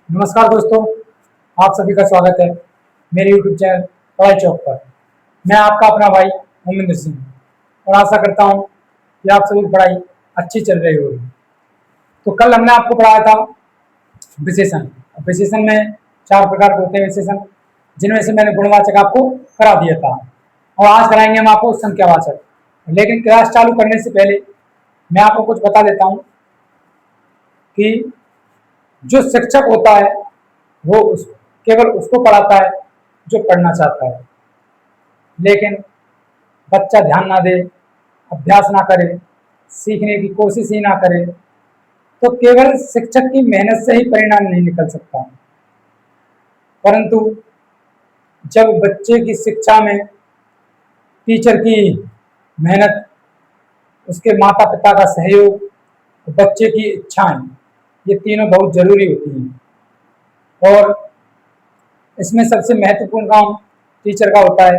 नमस्कार दोस्तों, आप सभी का स्वागत है मेरे YouTube चैनल पढ़ाई चौक पर। मैं आपका अपना भाई मोमिंदर सिंह और आशा करता हूँ कि आप सभी की पढ़ाई अच्छी चल रही होगी। तो कल हमने आपको पढ़ाया था विशेषण। विशेषण में 4 प्रकार के होते हैं विशेषण, जिनमें से मैंने गुणवाचक आपको करा दिया था और आज कराएंगे हम आपको संख्यावाचक। लेकिन क्लास चालू करने से पहले मैं आपको कुछ बता देता हूँ कि जो शिक्षक होता है वो केवल उसको पढ़ाता है जो पढ़ना चाहता है, लेकिन बच्चा ध्यान ना दे, अभ्यास ना करे, सीखने की कोशिश ही ना करे तो केवल शिक्षक की मेहनत से ही परिणाम नहीं निकल सकता। परंतु जब बच्चे की शिक्षा में टीचर की मेहनत, उसके माता पिता का सहयोग, बच्चे की इच्छाएं, ये तीनों बहुत जरूरी होती हैं। और इसमें सबसे महत्वपूर्ण काम टीचर का होता है।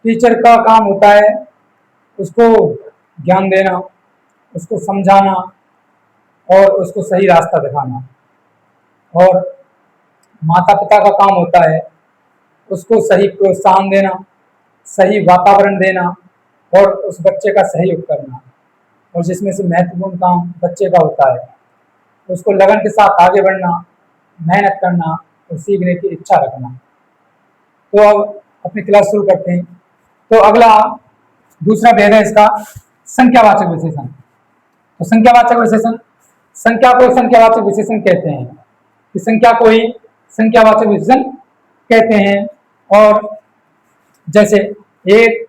टीचर का काम होता है उसको ज्ञान देना, उसको समझाना और उसको सही रास्ता दिखाना। और माता पिता का काम होता है उसको सही प्रोत्साहन देना, सही वातावरण देना और उस बच्चे का सहयोग करना। और जिसमें से महत्वपूर्ण काम बच्चे का होता है उसको लगन के साथ आगे बढ़ना, मेहनत करना और सीखने की इच्छा रखना। तो अब अपनी क्लास शुरू करते हैं। तो अगला दूसरा भेद है इसका संख्यावाचक विशेषण। तो संख्यावाचक विशेषण, संख्या को संख्यावाचक विशेषण कहते हैं कि संख्या को ही संख्यावाचक विशेषण कहते हैं। और जैसे एक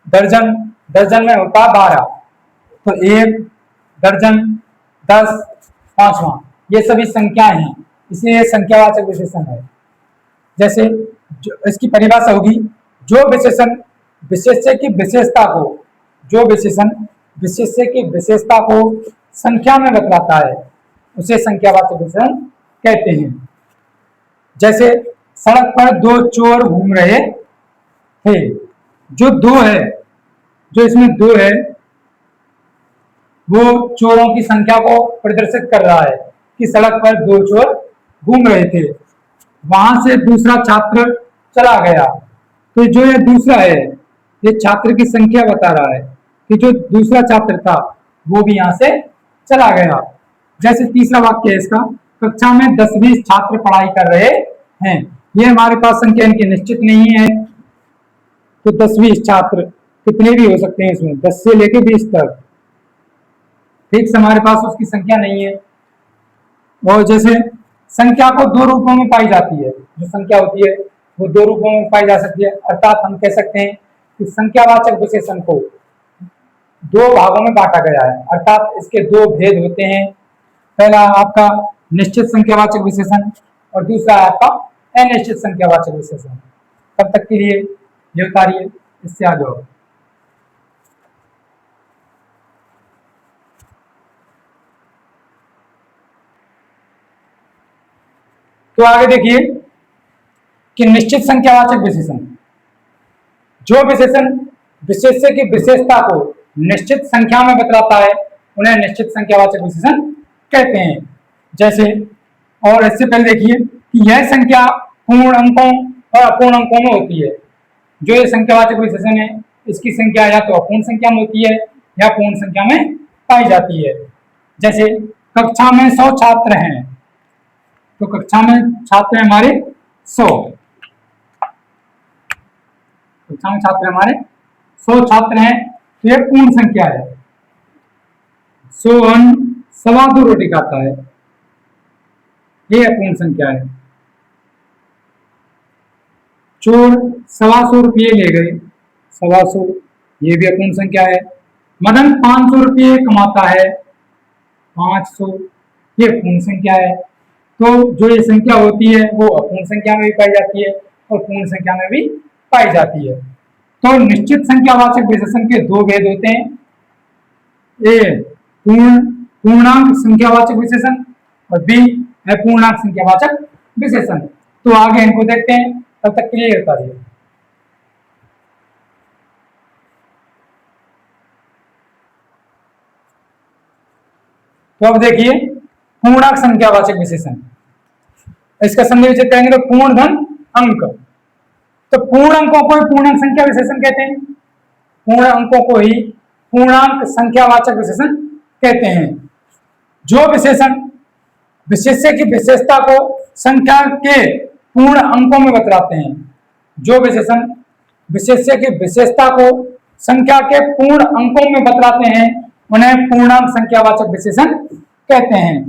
दर्जन, दर्जन में होता है 12, तो एक दर्जन, 10, पांचवा, ये सभी संख्याएं हैं, इसलिए संख्यावाचक विशेषण है। जैसे जो इसकी परिभाषा होगी, जो विशेषण विशेष्य की विशेषता को, जो विशेषण विशेष्य की विशेषता को संख्या में बतलाता है उसे संख्यावाचक विशेषण कहते हैं। जैसे सड़क पर 2 चोर घूम रहे थे, जो 2 है, जो इसमें 2 है वो चोरों की संख्या को प्रदर्शित कर रहा है कि सड़क पर 2 चोर घूम रहे थे। वहां से दूसरा छात्र चला गया, तो जो ये दूसरा है ये छात्र की संख्या बता रहा है कि जो दूसरा छात्र था वो भी यहाँ से चला गया। जैसे तीसरा वाक्य है इसका, कक्षा में 10-20 छात्र पढ़ाई कर रहे हैं। ये हमारे पास संख्या इनकी निश्चित नहीं है, तो 10-20 छात्र कितने भी हो सकते हैं इसमें, 10 से लेके 20 तक, ठीक से हमारे पास उसकी संख्या नहीं है। और जैसे संख्या को 2 रूपों में पाई जाती है, जो संख्या होती है वो 2 रूपों में पाई जा सकती है। अर्थात हम कह सकते हैं कि संख्यावाचक विशेषण को 2 भागों में बांटा गया है, अर्थात इसके 2 भेद होते हैं। पहला आपका निश्चित संख्यावाचक विशेषण और दूसरा आपका अनिश्चित संख्यावाचक विशेषण। तब तक के लिए ये उतारिए, इससे आगे हो। तो आगे देखिए कि निश्चित संख्यावाचक विशेषण, जो विशेषण विशेष्य की विशेषता को निश्चित संख्या में बतलाता है उन्हें निश्चित संख्यावाचक विशेषण कहते हैं। जैसे, और इससे पहले देखिए कि यह संख्या पूर्ण अंकों और अपूर्ण अंकों में होती है। जो ये संख्यावाचक विशेषण है इसकी संख्या या तो अपूर्ण संख्या में होती है या पूर्ण संख्या में पाई जाती है। जैसे कक्षा में 100 छात्र हैं, तो कक्षा में छात्र हमारे 100, कक्षा में छात्र हमारे 100 छात्र हैं, तो यह पूर्ण संख्या है। 100 अन्न 2.25 रोटी खाता है, ये अपूर्ण संख्या है। चोर 125 रुपये ले गए, 125, ये भी अपूर्ण संख्या है। मदन 500 रुपये कमाता है, 500, ये पूर्ण संख्या है। तो जो ये संख्या होती है वो अपूर्ण संख्या में भी पाई जाती है और पूर्ण संख्या में भी पाई जाती है। तो निश्चित संख्यावाचक विशेषण के 2 भेद होते हैं, ए पूर्णांक संख्यावाचक विशेषण और बी अपूर्णांक संख्यावाचक विशेषण। तो आगे इनको देखते हैं, तब तक क्लियर करिए। तो अब देखिए पूर्णांक संख्यावाचक विशेषण। इसका संधि विच्छेद करेंगे तो पूर्ण धन अंक। तो पूर्ण अंकों को ही पूर्णांक संख्या विशेषण कहते हैं, पूर्ण अंकों को ही पूर्णांक संख्यावाचक विशेषण कहते हैं। जो विशेषण विशेष्य की विशेषता को संख्या के पूर्ण अंकों में बतलाते हैं, जो विशेषण विशेष्य की विशेषता को संख्या के पूर्ण अंकों में बतलाते हैं, उन्हें पूर्णांक संख्यावाचक विशेषण कहते हैं।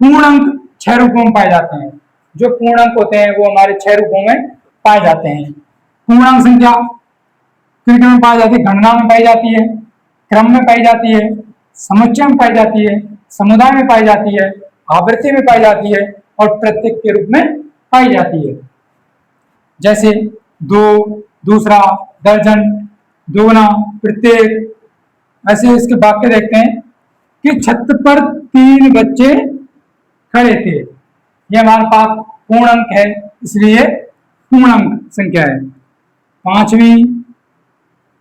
पूर्णांक 6 रूपों में पाए जाते हैं। जो पूर्णांक होते हैं वो हमारे 6 रूपों में पाए जाते हैं। पूर्णांक संख्या किन में पाई जाती है? गणना में पाई जाती है, क्रम में पाई जाती है, समुच्चय में पाई जाती है, समुदाय में पाई जाती है, आवृत्ति में पाई जाती है और प्रत्येक के रूप में पाई जाती है। जैसे दो, दूसरा, दर्जन, दोगुना, प्रत्येक। ऐसे इसके वाक्य देखते हैं कि छत पर 3 बच्चे खड़े थे। यह हमारे पास पूर्णांक है, इसलिए पूर्णांक संख्या है। 5वीं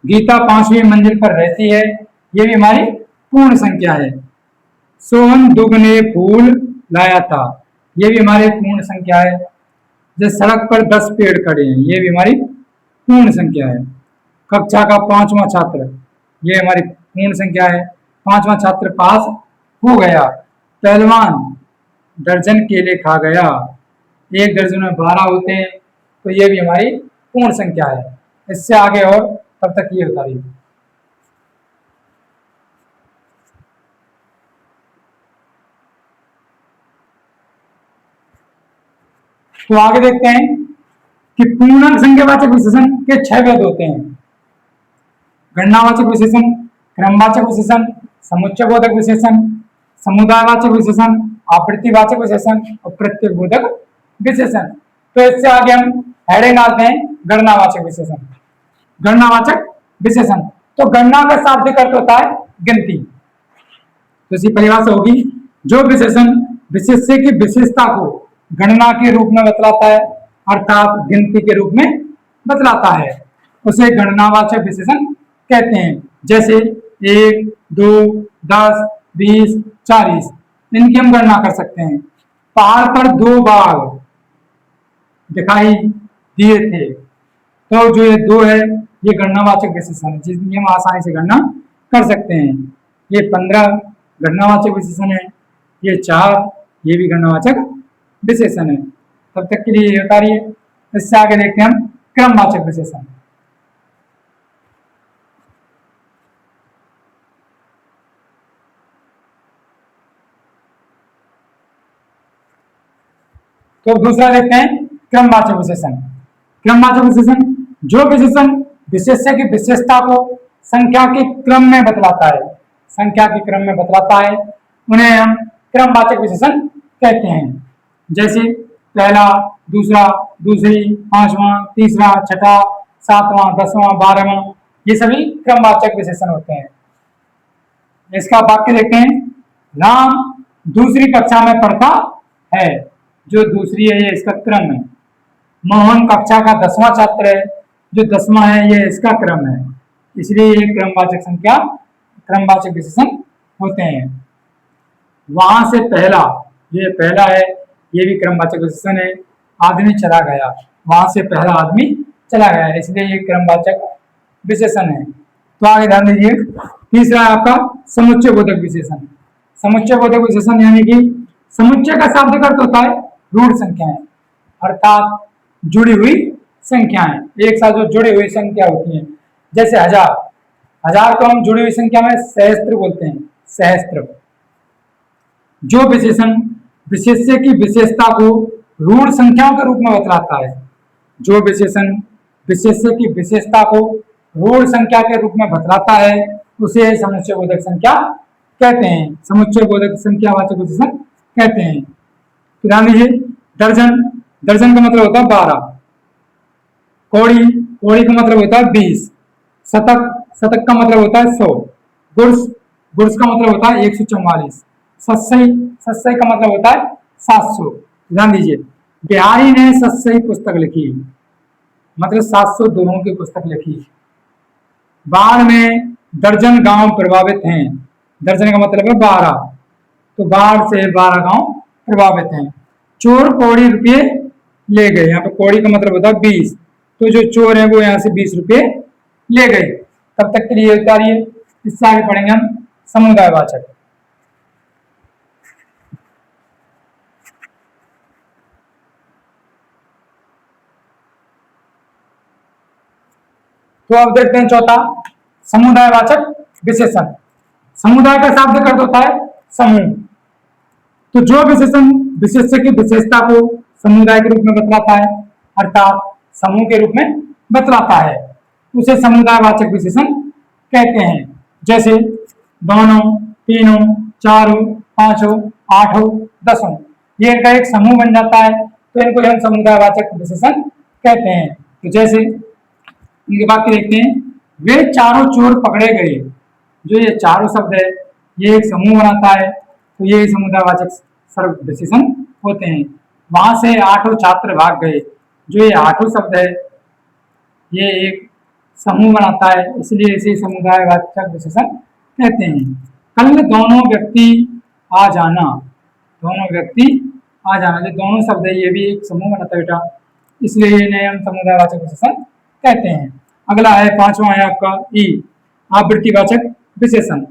गीता 5वीं मंजिल पर रहती है, यह भी हमारी पूर्ण संख्या है। सोहन दुगने फूल लाया था, यह भी हमारी पूर्ण संख्या है। जैसे सड़क पर 10 पेड़ खड़े हैं, यह भी हमारी पूर्ण संख्या है। कक्षा का 5वां छात्र, यह हमारी पूर्ण संख्या है। 5वां छात्र पास हो गया। पहलवान दर्जन केले खा गया, 1 दर्जन में 12 होते हैं, तो यह भी हमारी पूर्ण संख्या है। इससे आगे और तब तक ये होता रही। तो आगे देखते हैं कि पूर्णांक संख्यावाचक विशेषण के 6 भेद होते हैं। गणनावाचक विशेषण, क्रमवाचक विशेषण, समुच्चयबोधक विशेषण, समुदायवाचक विशेषण, आवृत्तिवाचक विशेषण और प्रत्ययबोधक विशेषण। तो इससे आगे हम हेडिंग डालते हैं गणनावाचक विशेषण। गणनावाचक विशेषण, तो गणना का शाब्दिक अर्थ होता है गिनती। तो इसी परिभाषा होगी, जो विशेषण विशेष्य की विशेषता को गणना के रूप में बतलाता है, अर्थात गिनती के रूप में बतलाता है, उसे गणनावाचक विशेषण कहते हैं। जैसे 1, 2, 10, 20, 40, इनकी हम गणना कर सकते हैं। पहाड़ पर 2 बाघ दिखाई दिए थे, तो जो ये 2 है ये गणनावाचक विशेषण है, जिसकी हम आसानी से गणना कर सकते हैं। ये 15 गणनावाचक विशेषण है, ये 4 ये भी गणनावाचक विशेषण है। तब तक के लिए ये होता रही है। इससे आगे देखते हैं हम क्रमवाचक विशेषण। तो दूसरा देखते हैं क्रमवाचक विशेषण। क्रमवाचक विशेषण, जो विशेषण विशेष्य की विशेषता को संख्या के क्रम में बतलाता है, संख्या के क्रम में बतलाता है, उन्हें हम क्रमवाचक विशेषण कहते हैं। जैसे पहला, दूसरा, दूसरी, 5वां, तीसरा, छठा, 7वां, 10वां, 12वां, ये सभी क्रमवाचक विशेषण होते हैं। इसका वाक्य देखते हैं, राम दूसरी कक्षा में पढ़ता है। जो दूसरी है ये इसका क्रम है। मोहन कक्षा का 10वां छात्र है, जो 10वां है ये इसका क्रम है, इसलिए ये क्रमवाचक संख्या क्रमवाचक विशेषण होते हैं। वहां से पहला, ये पहला है, ये भी क्रमवाचक विशेषण है। आदमी चला गया, वहां से पहला आदमी चला गया, इसलिए ये क्रमवाचक विशेषण है। तो आगे ध्यान दीजिए, तीसरा है आपका समुच्चय बोधक विशेषण। समुच्चय बोधक विशेषण यानी कि समुच्चय का शाब्दिक अर्थ होता है रूढ़ संख्याएं, अर्थात जुड़ी हुई संख्याएं, एक साथ जो जुड़ी हुई संख्या होती हैं। जैसे 1000, 1000 को हम जुड़ी हुई संख्या में सहस्त्र बोलते हैं, सहस्त्र। जो विशेषण विशेष्य की विशेषता को रूढ़ संख्याओं के रूप में बतलाता है, जो विशेषण विशेष्य की विशेषता को रूढ़ संख्या के रूप में बतलाता है, उसे समुच्चय बोधक संख्या कहते हैं, समुच्चय बोधक संख्यावाचक विशेषण कहते हैं। तो ध्यान दीजिए, दर्जन, दर्जन का मतलब होता है 12। कौड़ी, कौड़ी का मतलब होता है 20। शतक, शतक का मतलब होता है 100। गुर्स, गुर्स का मतलब होता है 144। सत्सई, सत्सई का मतलब होता है 700। ध्यान दीजिए, बिहारी ने सत्सई पुस्तक लिखी, मतलब 700 दोहों की पुस्तक लिखी। बाढ़ में दर्जन गांव प्रभावित हैं, दर्जन का मतलब है 12, तो बाढ़ से 12 गांव प्रभावित हैं। चोर कौड़ी रुपये ले गए। यहाँ पे कौड़ी का मतलब होता है 20, तो जो चोर है वो यहाँ से 20 रुपये ले गए। तब तक के लिए उतारिए। इससे आगे पढ़ेंगे हम समुदायवाचक। तो अब देखते हैं चौथा, समुदायवाचक विशेषण। समुदाय का शाब्दिक अर्थ होता है समूह। तो जो विशेषण विशेष्य की विशेषता को समुदाय के रूप में बतलाता है, अर्थात समूह के रूप में बतलाता है, उसे समुदायवाचक विशेषण कहते हैं। जैसे दोनों, तीनों, चारों, पांचों, आठों, दसों, ये इनका एक समूह बन जाता है, तो इनको हम समुदायवाचक विशेषण कहते हैं। तो जैसे इनके वाक्य देखते हैं, वे चारों चोर पकड़े गए। जो ये चारों शब्द है ये एक समूह बनाता है, तो ये समुदायवाचक सर्व विशेषण होते हैं। वहां से आठों छात्र भाग गए। जो ये आठों शब्द है ये एक समूह बनाता है, इसलिए इसे समुदायवाचक विशेषण कहते हैं। कल दोनों व्यक्ति आ जाना, दोनों व्यक्ति आ जाना, जो दोनों शब्द है ये भी एक समूह बनाता है बेटा, इसलिए इन्हें हम समुदायवाचक विशेषण कहते हैं। अगला है पांचवा है आपका ई, आवृत्तिवाचक विशेषण।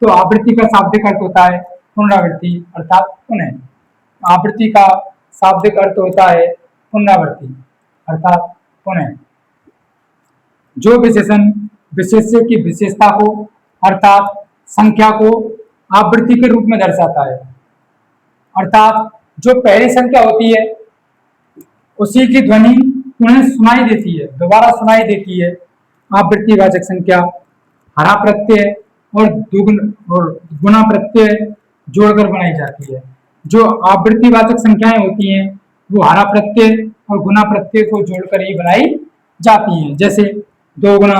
तो आवृत्ति का शाब्दिक अर्थ होता है पुनरावृत्ति अर्थात पुनः। आवृत्ति का शाब्दिक अर्थ होता है पुनरावृत्ति अर्थात पुनः। जो विशेषण विशेष्य की विशेषता को अर्थात संख्या को आवृत्ति के रूप में दर्शाता है, अर्थात जो पहली संख्या होती है उसी की ध्वनि पुनः सुनाई देती है, दोबारा सुनाई देती है। आवृत्तिवाचक संख्या हरा प्रत्यय और गुना प्रत्यय जोड़कर बनाई जाती है। जो आवृत्तिवाचक संख्याएं होती हैं वो हरा प्रत्यय और गुना प्रत्यय को जोड़कर ही बनाई जाती हैं। जैसे 2 गुना,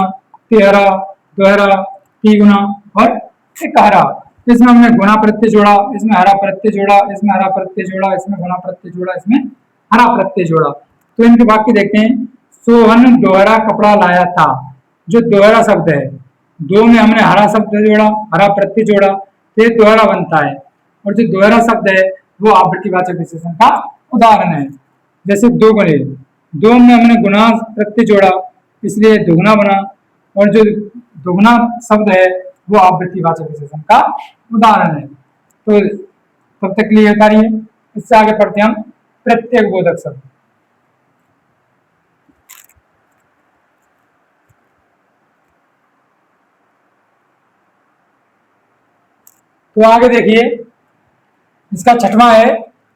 13, दोहरा, 3 गुना और इकहरा। इसमें हमने गुना प्रत्यय जोड़ा, इसमें हरा प्रत्यय जोड़ा, इसमें हरा प्रत्यय जोड़ा, इसमें गुना प्रत्यय जोड़ा, इसमें हरा प्रत्यय जोड़ा। तो इनके वाक्य देखते हैं, सोहन दोहरा कपड़ा लाया था। जो दोहरा शब्द है, दो में हमने हरा शब्द जोड़ा, हरा प्रत्यय जोड़ा, तो ये दोहरा बनता है। और जो दोहरा शब्द है वो आवृत्तिवाचक विशेषण का उदाहरण है। जैसे 2 गुणे, 2 में हमने गुना प्रत्यय जोड़ा इसलिए दुगुना बना, और जो दुगुना शब्द है वो आवृत्तिवाचक विशेषण का उदाहरण है। तो तब तक के लिए उतारिए। इससे आगे पढ़ते हैं हम प्रत्येक बोधक शब्द। तो आगे देखिए, इसका छठवां है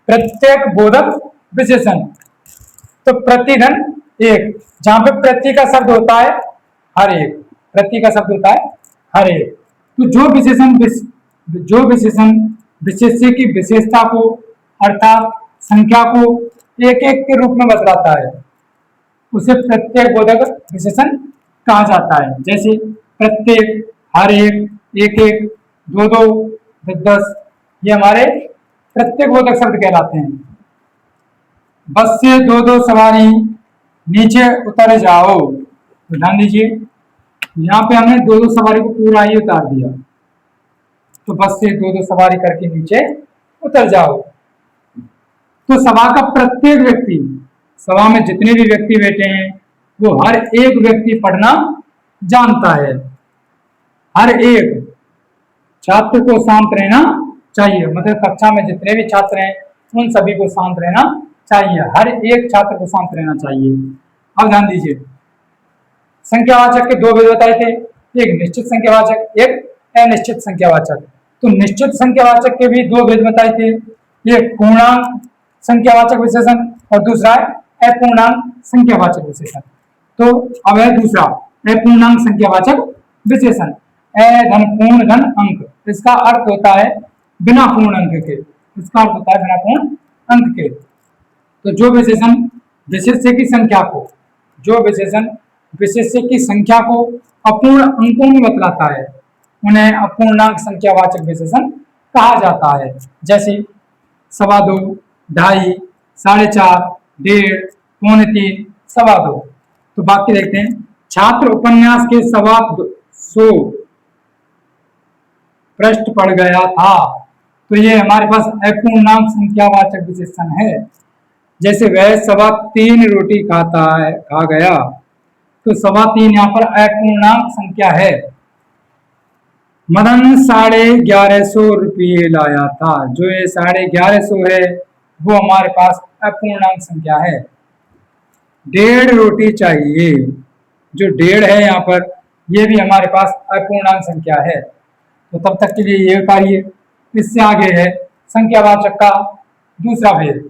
प्रत्येक बोधक विशेषण। तो प्रतिघन एक, जहां पे प्रति का शब्द होता है हर एक, प्रति का शब्द होता है हर एक। तो जो विशेषण विशेष्य की विशेषता को अर्थात संख्या को एक एक के रूप में बतलाता है उसे प्रत्येक बोधक विशेषण कहा जाता है। जैसे प्रत्येक, हर एक, एक एक, 2-2, 10-10, ये हमारे प्रत्येक बोधक शब्द कहलाते हैं। बस से 2-2 सवारी नीचे उतर जाओ। तो ध्यान दीजिए, यहाँ पे हमने 2-2 सवारी को पूरा ही उतार दिया। तो बस से 2-2 सवारी करके नीचे उतर जाओ। तो सभा का प्रत्येक व्यक्ति, सभा में जितने भी व्यक्ति बैठे हैं वो हर एक व्यक्ति पढ़ना जानता है। हर एक छात्र को शांत रहना चाहिए, मतलब कक्षा में जितने भी छात्र हैं उन सभी को शांत रहना चाहिए। हर एक छात्र को शांत रहना चाहिए। अब ध्यान दीजिए, संख्यावाचक के 2 भेद बताए थे, एक निश्चित संख्यावाचक, एक अनिश्चित संख्यावाचक। तो निश्चित संख्यावाचक के भी 2 भेद बताए थे, एक पूर्णांक संख्यावाचक विशेषण और दूसरा है अपूर्णांक संख्यावाचक विशेषण। तो अब है दूसरा अपूर्णांक संख्यावाचक विशेषण। धन पूर्ण धन अंक, इसका अर्थ होता है बिना पूर्ण अंक के, इसका अर्थ होता है बिना पूर्ण अंक के। तो जो विशेषण विशेष्य की संख्या को, जो विशेषण विशेष्य की संख्या को अपूर्ण अंकों में बतलाता है उन्हें अपूर्णांक संख्यावाचक विशेषण कहा जाता है। जैसे 2.25, 2.5, 4.5, 1.5, 3.25, 2.25। तो बाकी देखते हैं, छात्र उपन्यास के 100 पृष्ठ पढ़ गया था। तो ये हमारे पास अपूर्णांक संख्यावाचक विशेषण है। जैसे वह 3.25 रोटी खा गया, तो 3.25 यहाँ पर अपूर्णांक संख्या है। मदन 1150 रुपये लाया था, जो ये 1150 है वो हमारे पास अपूर्णांक संख्या है। 1.5 रोटी चाहिए, जो 1.5 है यहाँ पर ये भी हमारे पास अपूर्णांक संख्या है। तो तब तक के लिए ये उतारिए। इससे आगे है संख्यावाचक का दूसरा भेद।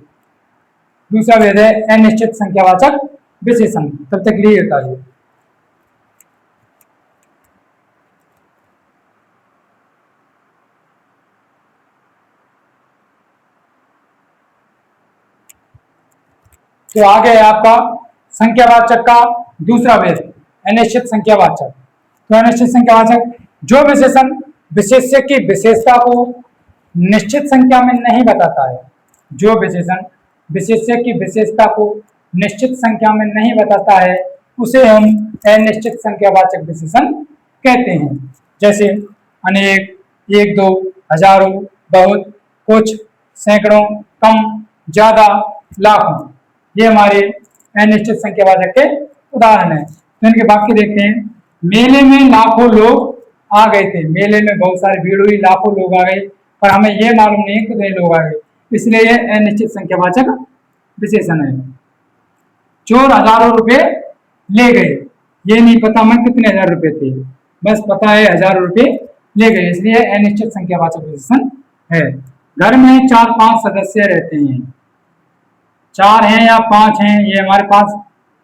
दूसरा भेद है अनिश्चित संख्यावाचक विशेषण। तब तक के लिए उतारिए। तो आगे है आपका संख्यावाचक का दूसरा भेद, अनिश्चित संख्यावाचक। तो अनिश्चित संख्यावाचक जो विशेषण विशेष्य की विशेषता को निश्चित संख्या में नहीं बताता है, जो विशेषण विशेष्य की विशेषता को निश्चित संख्या में नहीं बताता है, उसे हम अनिश्चित संख्यावाचक विशेषण कहते हैं। जैसे अनेक, एक दो, हजारों, बहुत, कुछ, सैकड़ों, कम, ज्यादा, लाखों, ये हमारे अनिश्चित संख्यावाचक के उदाहरण हैं। तो इनके वाक्य देखते हैं। मेले में लाखों लोग आ गए थे। मेले में बहुत सारी भीड़ हुई, लाखों लोग आ गए, पर हमें यह मालूम नहीं कितने लोग आ गए, इसलिए यह अनिश्चित संख्यावाचक विशेषण है। चोर हजारों रुपए ले गए, ये नहीं पता हमें कितने हजार रुपए थे, बस पता है हजारों रुपए ले गए, इसलिए अनिश्चित संख्यावाचक विशेषण है। घर में 4-5 सदस्य रहते हैं, 4 हैं या 5 हैं ये हमारे पास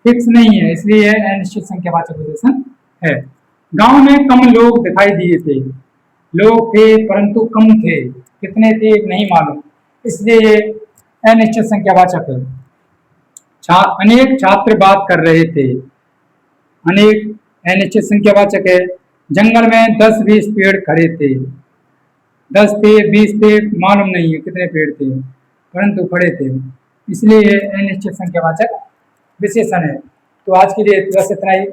फिक्स नहीं है, इसलिए अनिश्चित संख्यावाचक विशेषण है। गांव में कम लोग दिखाई दिए थे, लोग थे परंतु कम थे, कितने थे नहीं मालूम, इसलिए ये अनिश्चित संख्यावाचक है। अनेक छात्र बात कर रहे थे, अनेक अनिश्चित संख्यावाचक है। जंगल में 10-20 पेड़ खड़े थे, 10 थे 20 थे मालूम नहीं है कितने पेड़ थे, परंतु खड़े थे, इसलिए ये अनिश्चित संख्यावाचक विशेषण है। तो आज के लिए बस इतना ही।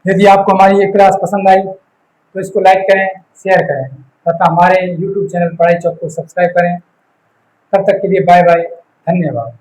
यदि आपको हमारी ये क्लास पसंद आई तो इसको लाइक करें, शेयर करें तथा हमारे YouTube चैनल पढ़ाई चौक को सब्सक्राइब करें। तब तक के लिए बाय बाय, धन्यवाद।